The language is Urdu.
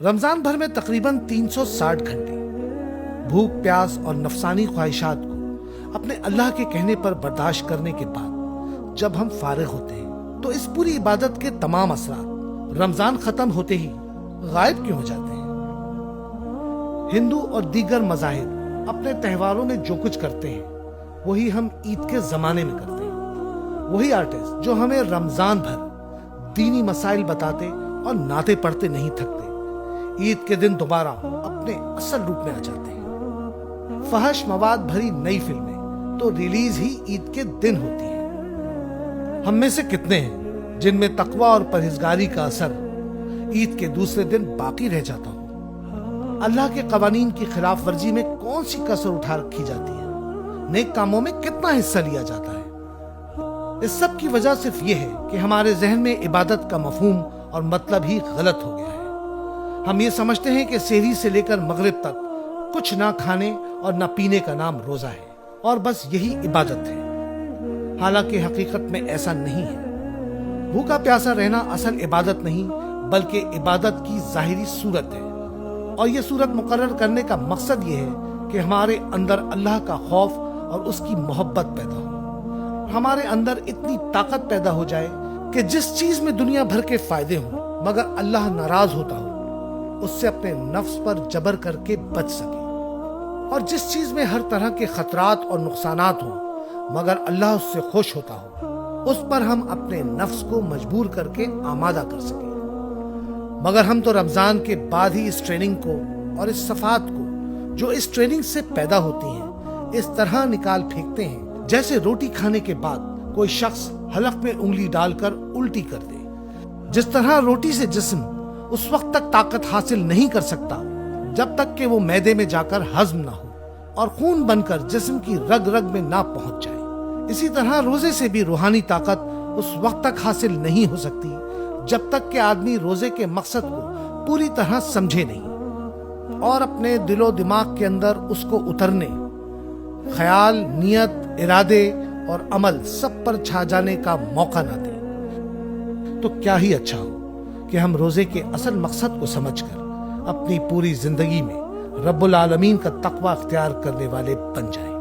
رمضان بھر میں تقریباً 360 گھنٹے بھوک پیاس اور نفسانی خواہشات کو اپنے اللہ کے کہنے پر برداشت کرنے کے بعد جب ہم فارغ ہوتے ہیں تو اس پوری عبادت کے تمام اثرات رمضان ختم ہوتے ہی غائب کیوں ہو جاتے ہیں؟ ہندو اور دیگر مذاہب اپنے تہواروں میں جو کچھ کرتے ہیں وہی ہم عید کے زمانے میں کرتے ہیں۔ وہی آرٹسٹ جو ہمیں رمضان بھر دینی مسائل بتاتے اور نعتیں پڑھتے نہیں تھکتے، عید کے دن دوبارہ اپنے اصل روپ میں آ جاتے ہیں۔ فحش مواد بھری نئی فلمیں تو ریلیز ہی عید کے دن ہوتی ہیں۔ ہم میں سے کتنے ہیں جن میں تقوی اور پرہیزگاری کا اثر عید کے دوسرے دن باقی رہ جاتا ہو؟ اللہ کے قوانین کی خلاف ورزی میں کون سی کسر اٹھا رکھی جاتی ہے؟ نیک کاموں میں کتنا حصہ لیا جاتا ہے؟ اس سب کی وجہ صرف یہ ہے کہ ہمارے ذہن میں عبادت کا مفہوم اور مطلب ہی غلط ہو گیا ہے۔ ہم یہ سمجھتے ہیں کہ سحری سے لے کر مغرب تک کچھ نہ کھانے اور نہ پینے کا نام روزہ ہے اور بس یہی عبادت ہے، حالانکہ حقیقت میں ایسا نہیں ہے۔ بھوکا پیاسا رہنا اصل عبادت نہیں بلکہ عبادت کی ظاہری صورت ہے، اور یہ صورت مقرر کرنے کا مقصد یہ ہے کہ ہمارے اندر اللہ کا خوف اور اس کی محبت پیدا ہو، ہمارے اندر اتنی طاقت پیدا ہو جائے کہ جس چیز میں دنیا بھر کے فائدے ہوں مگر اللہ ناراض ہوتا ہو اس سے اپنے نفس پر جبر کر کے بچ سکے، اور جس چیز میں ہر طرح کے خطرات اور نقصانات ہوں مگر اللہ اس سے خوش ہوتا ہو اس پر ہم اپنے نفس کو مجبور کر کے آمادہ کر سکیں۔ مگر ہم تو رمضان کے بعد ہی اس ٹریننگ کو اور اس صفات کو جو اس ٹریننگ سے پیدا ہوتی ہیں اس طرح نکال پھینکتے ہیں جیسے روٹی کھانے کے بعد کوئی شخص حلق میں انگلی ڈال کر الٹی کر دے۔ جس طرح روٹی سے جسم اس وقت تک طاقت حاصل نہیں کر سکتا جب تک کہ وہ معدے میں جا کر ہضم نہ ہو اور خون بن کر جسم کی رگ رگ میں نہ پہنچ جائے، اسی طرح روزے سے بھی روحانی طاقت اس وقت تک حاصل نہیں ہو سکتی جب تک کہ آدمی روزے کے مقصد کو پوری طرح سمجھے نہیں اور اپنے دل و دماغ کے اندر اس کو اترنے، خیال، نیت، ارادے اور عمل سب پر چھا جانے کا موقع نہ دے۔ تو کیا ہی اچھا ہو کہ ہم روزے کے اصل مقصد کو سمجھ کر اپنی پوری زندگی میں رب العالمین کا تقوی اختیار کرنے والے بن جائیں۔